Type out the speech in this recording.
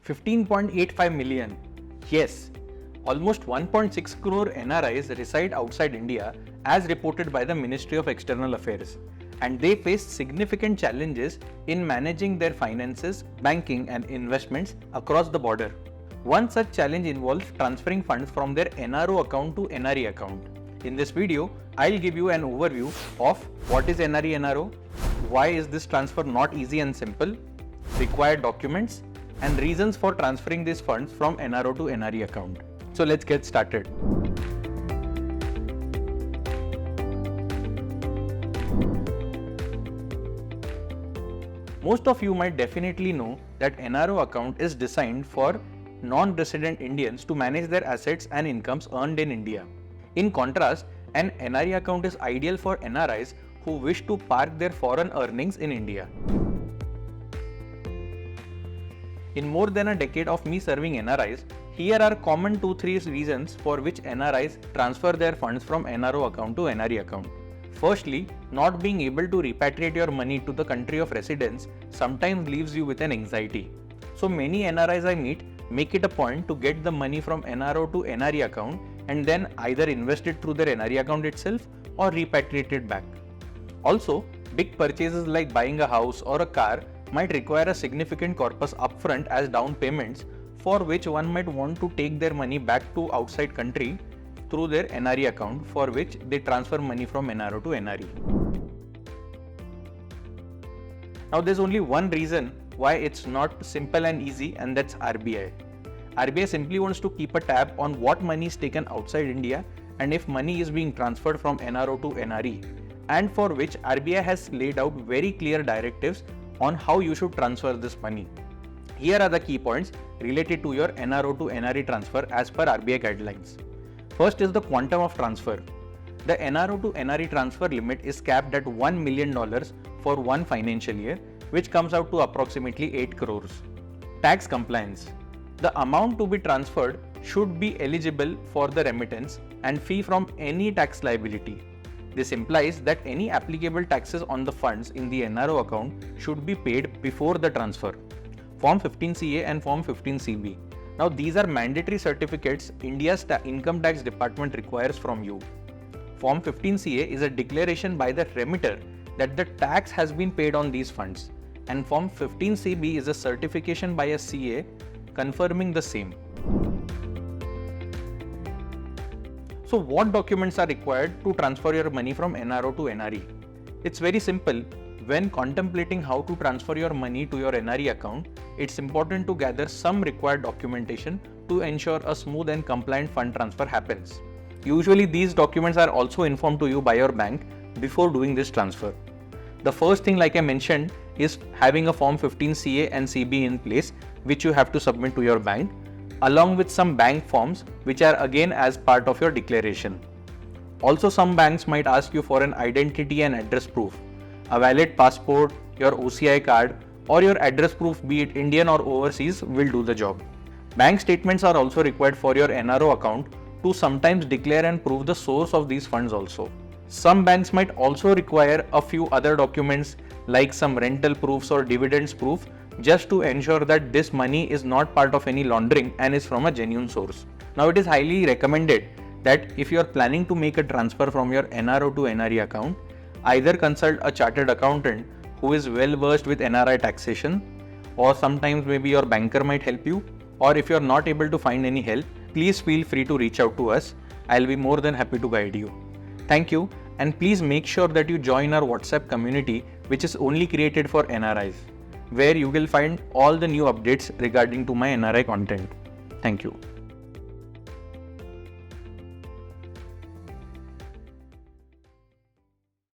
15.85 million. Yes, almost 1.6 crore NRIs reside outside India as reported by the Ministry of External Affairs, and they face significant challenges in managing their finances, banking and investments across the border. One such challenge involves transferring funds from their NRO account to NRE account. In this video, I'll give you an overview of what is NRE NRO, why is this transfer not easy and simple, required documents, and reasons for transferring these funds from NRO to NRE account. So let's get started. Most of you might definitely know that NRO account is designed for non-resident Indians to manage their assets and incomes earned in India. In contrast, an NRE account is ideal for NRIs who wish to park their foreign earnings in India. In more than a decade of me serving NRIs, here are common 2-3 reasons for which NRIs transfer their funds from NRO account to NRE account. Firstly, not being able to repatriate your money to the country of residence sometimes leaves you with an anxiety. So many NRIs I meet make it a point to get the money from NRO to NRE account and then either invest it through their NRE account itself or repatriate it back. Also, big purchases like buying a house or a car might require a significant corpus upfront as down payments, for which one might want to take their money back to outside country through their NRE account, for which they transfer money from NRO to NRE. Now there's only one reason why it's not simple and easy, and that's RBI. RBI simply wants to keep a tab on what money is taken outside India and if money is being transferred from NRO to NRE, and for which RBI has laid out very clear directives on how you should transfer this money. Here are the key points related to your NRO to NRE transfer as per RBI guidelines. First is the quantum of transfer. The NRO to NRE transfer limit is capped at $1 million for one financial year, which comes out to approximately 8 crores. Tax compliance. The amount to be transferred should be eligible for the remittance and free from any tax liability. This implies that any applicable taxes on the funds in the NRO account should be paid before the transfer. Form 15CA and Form 15CB. Now these are mandatory certificates India's Income Tax Department requires from you. Form 15CA is a declaration by the remitter that the tax has been paid on these funds, and Form 15CB is a certification by a CA confirming the same. So what documents are required to transfer your money from NRO to NRE? It's very simple. When contemplating how to transfer your money to your NRE account, it's important to gather some required documentation to ensure a smooth and compliant fund transfer happens. Usually these documents are also informed to you by your bank before doing this transfer. The first thing, like I mentioned, is having a Form 15CA and CB in place, which you have to submit to your bank, along with some bank forms which are again as part of your declaration. Also, some banks might ask you for an identity and address proof. A valid passport, your OCI card, or your address proof, be it Indian or overseas, will do the job. Bank statements are also required for your NRO account to sometimes declare and prove the source of these funds also. Some banks might also require a few other documents like some rental proofs or dividends proof, just to ensure that this money is not part of any laundering and is from a genuine source. Now it is highly recommended that if you are planning to make a transfer from your NRO to NRE account, either consult a chartered accountant who is well versed with NRI taxation, or sometimes maybe your banker might help you, or if you are not able to find any help, please feel free to reach out to us. I'll be more than happy to guide you. Thank you, and please make sure that you join our WhatsApp community, which is only created for NRIs, where you will find all the new updates regarding to my NRI content. Thank you.